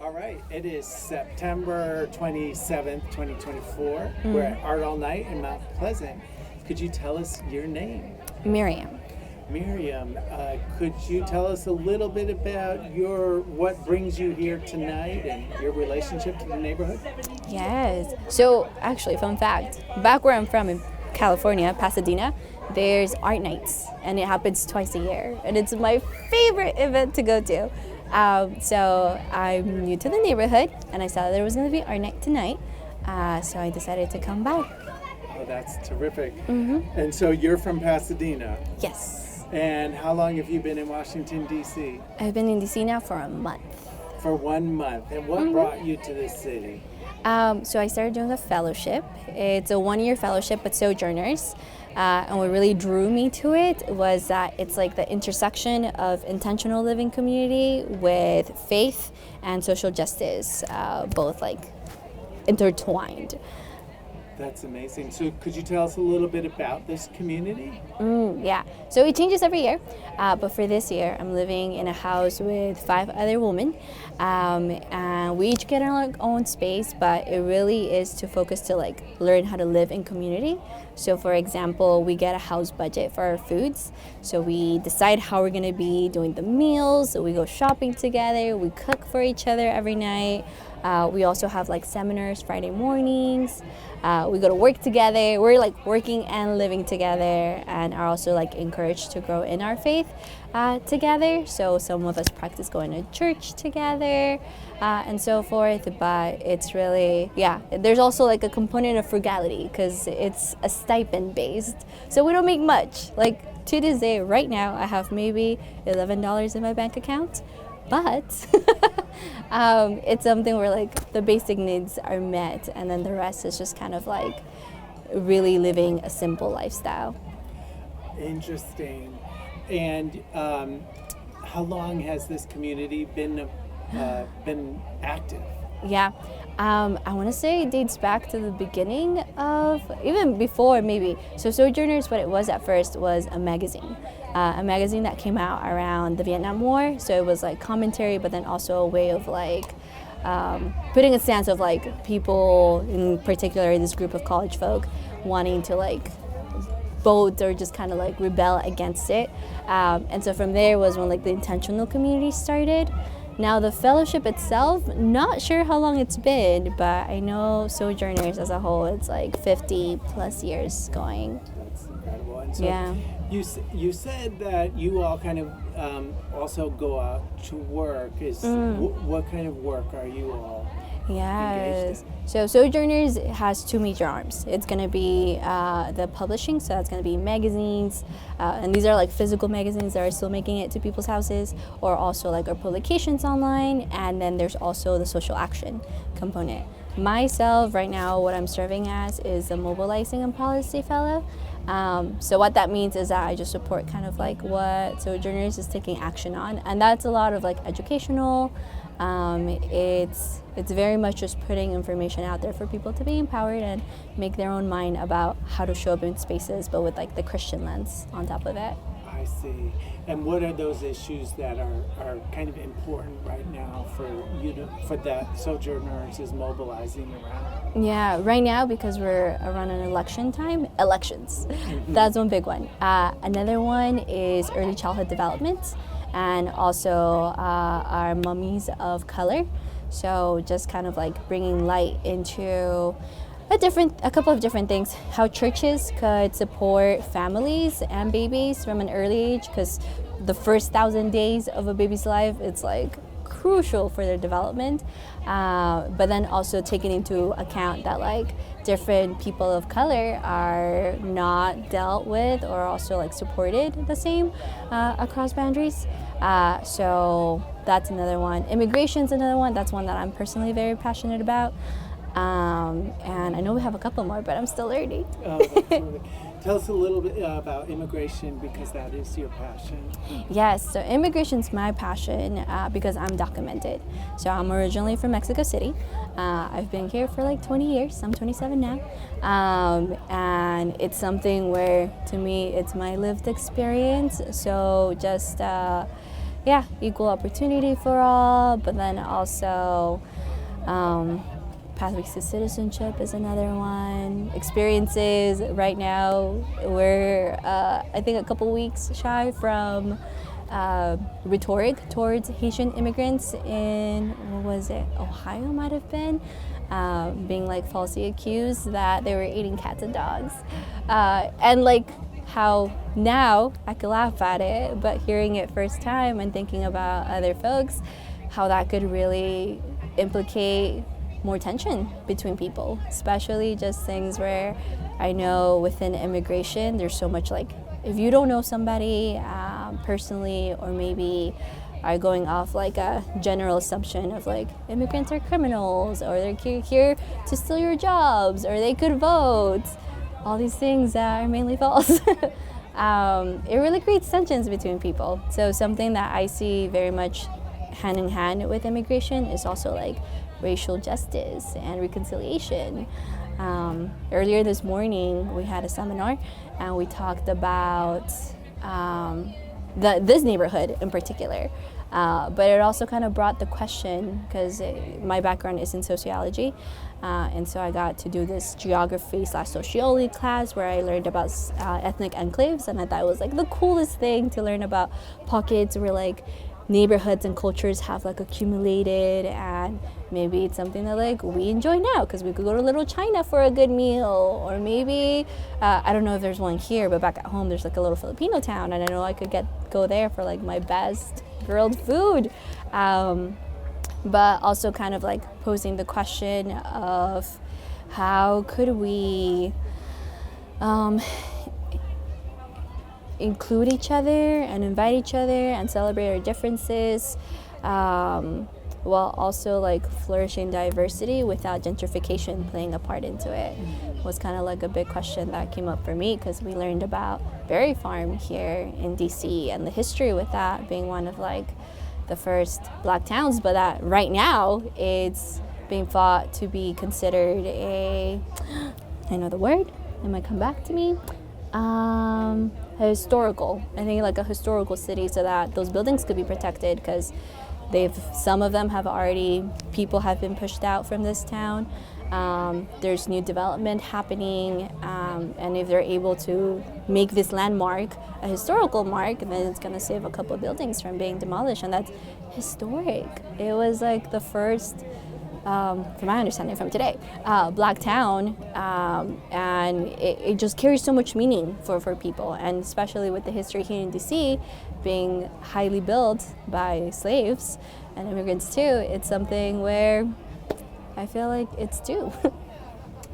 All right, it is September 27th, 2024. We're at Art All Night in Mount Pleasant. Could you tell us your name? Miriam. Miriam, could you tell us a little bit about what brings you here tonight and your relationship to the neighborhood? Yes. So, actually, fun fact, back where I'm from in California, Pasadena, there's art nights, and it happens twice a year, and it's my favorite event to go to. So I'm new to the neighborhood, and I saw that there was going to be art night tonight, so I decided to come by. Oh, that's terrific. And so you're from Pasadena. Yes. And how long have you been in Washington, D.C.? I've been in D.C. now for a month. For 1 month. And what brought you to this city? So I started doing a fellowship. It's a 1-year fellowship at Sojourners. And what really drew me to it was that it's like the intersection of intentional living community with faith and social justice, both like intertwined. That's amazing. So could you tell us a little bit about this community? Yeah, so it changes every year, but for this year I'm living in a house with 5 other women, and we each get our own space, but it really is to focus to like learn how to live in community. So for example, we get a house budget for our foods, so we decide how we're going to be doing the meals, so we go shopping together, we cook for each other every night. We also have like seminars Friday mornings. We go to work together. We're like working and living together, and are also like encouraged to grow in our faith together. So some of us practice going to church together and so forth. But it's really, there's also like a component of frugality because it's a stipend based. So we don't make much. Like to this day, right now, I have maybe $11 in my bank account. But it's something where like the basic needs are met, and then the rest is just kind of like really living a simple lifestyle. Interesting. And how long has this community been active? Yeah, I want to say it dates back to the beginning of, even before maybe. So Sojourners, what it was at first was a magazine that came out around the Vietnam War. So it was like commentary, but then also a way of like putting a stance of like people, in particular this group of college folk, wanting to like vote or just kind of like rebel against it. And so from there was when like the intentional community started. Now the fellowship itself, not sure how long it's been, but I know Sojourners as a whole, it's like 50 plus years going. That's incredible. And so you said that you all kind of also go out to work. What kind of work are you all engaged in? So Sojourners has 2 major arms. It's going to be the publishing, so that's going to be magazines, and these are like physical magazines that are still making it to people's houses, or also like our publications online, and then there's also the social action component. Myself, right now, what I'm serving as is a mobilizing and policy fellow. So what that means is that I just support kind of like what Sojourners is taking action on, and that's a lot of like educational. It's very much just putting information out there for people to be empowered and make their own mind about how to show up in spaces, but with like the Christian lens on top of it. I see. And what are those issues that are kind of important right now for that Sojourners is mobilizing around? Yeah, right now, because we're around an election time, elections. That's one big one. Another one is early childhood development, and also our mummies of color. So just kind of like bringing light into a couple of different things. How churches could support families and babies from an early age, because the first 1,000 days of a baby's life, it's like crucial for their development. But then also taking into account that like different people of color are not dealt with or also like supported the same across boundaries. So that's another one. Immigration's another one. That's one that I'm personally very passionate about. And I know we have a couple more, but I'm still learning. Tell us a little bit about immigration, because that is your passion. Yes, so immigration's my passion because I'm documented. So I'm originally from Mexico City. I've been here for like 20 years. I'm 27 now. And it's something where, to me, it's my lived experience. So just equal opportunity for all, but then also pathways to citizenship is another one. Experiences right now, we're I think a couple weeks shy from rhetoric towards Haitian immigrants in, what was it, Ohio might have been, being like falsely accused that they were eating cats and dogs. And like how now I could laugh at it, but hearing it first time and thinking about other folks, how that could really implicate more tension between people, especially just things where I know within immigration there's so much like, if you don't know somebody personally, or maybe are going off like a general assumption of like immigrants are criminals, or they're here to steal your jobs, or they could vote, all these things that are mainly false. It really creates tensions between people. So something that I see very much hand in hand with immigration is also like racial justice and reconciliation. Earlier this morning, we had a seminar and we talked about this neighborhood in particular. But it also kind of brought the question, because my background is in sociology, and so I got to do this geography/sociology class where I learned about ethnic enclaves, and I thought it was like the coolest thing to learn about pockets where like neighborhoods and cultures have like accumulated, and maybe it's something that like we enjoy now because we could go to Little China for a good meal, or maybe I don't know if there's one here, but back at home there's like a little Filipino town, and I know I could go there for like my best grilled food, but also kind of like posing the question of how could we include each other and invite each other and celebrate our differences, while also like flourishing diversity without gentrification playing a part into it, was kind of like a big question that came up for me, because we learned about Berry Farm here in DC and the history with that being one of like the first Black towns, but that right now it's being thought to be considered I know the word, it might come back to me, historical, I think like a historical city, so that those buildings could be protected, because some of them have already, people have been pushed out from this town. There's new development happening, and if they're able to make this landmark a historical mark, then it's going to save a couple of buildings from being demolished, and that's historic. It was like the first, from my understanding from today, Black town, and it just carries so much meaning for people, and especially with the history here in DC being highly built by slaves and immigrants too, it's something where I feel like it's due.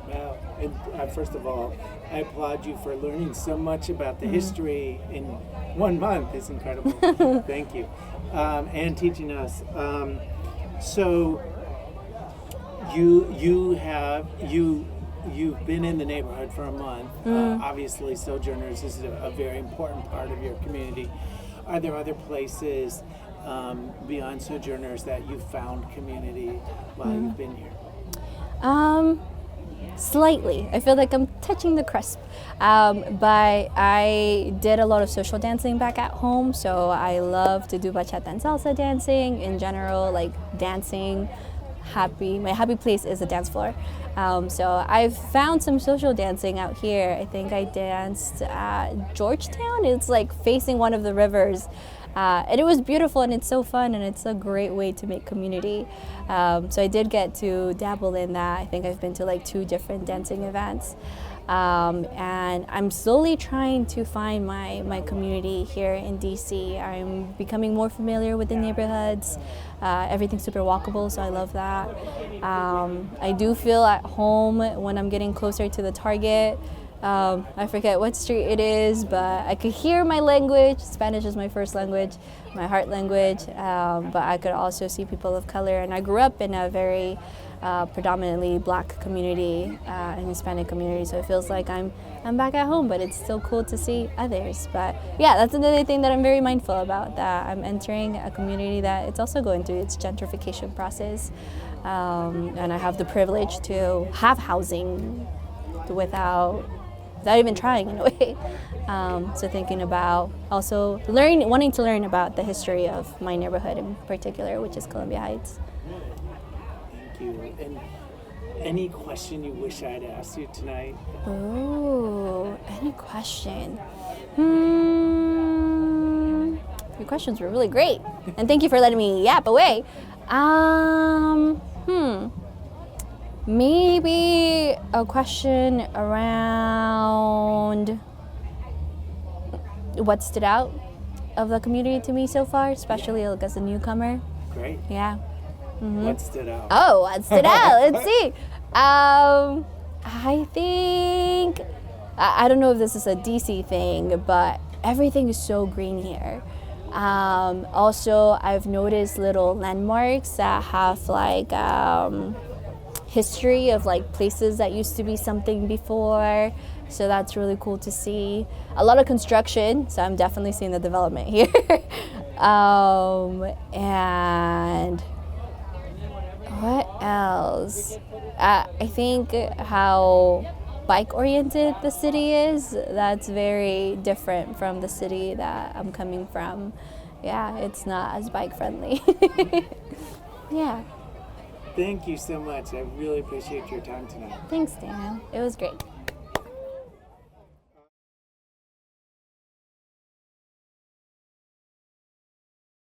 Wow. And first of all, I applaud you for learning so much about the history in 1 month. It's incredible. Thank you. And teaching us. So you've been in the neighborhood for a month. Obviously, Sojourners is a very important part of your community. Are there other places beyond Sojourners that you've found community while you've been here? Slightly. I feel like I'm touching the cusp. But I did a lot of social dancing back at home, so I love to do bachata and salsa dancing in general, like dancing. My happy place is a dance floor. So I've found some social dancing out here. I think I danced at Georgetown. It's like facing one of the rivers. And it was beautiful, and it's so fun, and it's a great way to make community. So I did get to dabble in that. I think I've been to like 2 different dancing events. And I'm slowly trying to find my community here in DC. I'm becoming more familiar with the neighborhoods. Everything's super walkable, so I love that. I do feel at home when I'm getting closer to the Target. I forget what street it is, but I could hear my language. Spanish is my first language, my heart language, but I could also see people of color. And I grew up in a very predominantly Black community and Hispanic community, so it feels like I'm back at home, but it's still cool to see others. But yeah, that's another thing that I'm very mindful about, that I'm entering a community that it's also going through its gentrification process, and I have the privilege to have housing without without even trying in a way. So thinking about also wanting to learn about the history of my neighborhood in particular, which is Columbia Heights. Thank you. And any question you wish I'd asked you tonight? Oh, any question? Your questions were really great, and thank you for letting me yap away. Maybe a question around what stood out of the community to me so far, especially like as a newcomer. Great. Yeah. What stood out? Oh, what stood out? Let's see. I think, I don't know if this is a DC thing, but everything is so green here. Also, I've noticed little landmarks that have like history of like places that used to be something before. So that's really cool to see. A lot of construction, so I'm definitely seeing the development here. And what else? I think how bike-oriented the city is. That's very different from the city that I'm coming from. Yeah, it's not as bike-friendly. Yeah. Thank you so much. I really appreciate your time tonight. Thanks, Dan. It was great.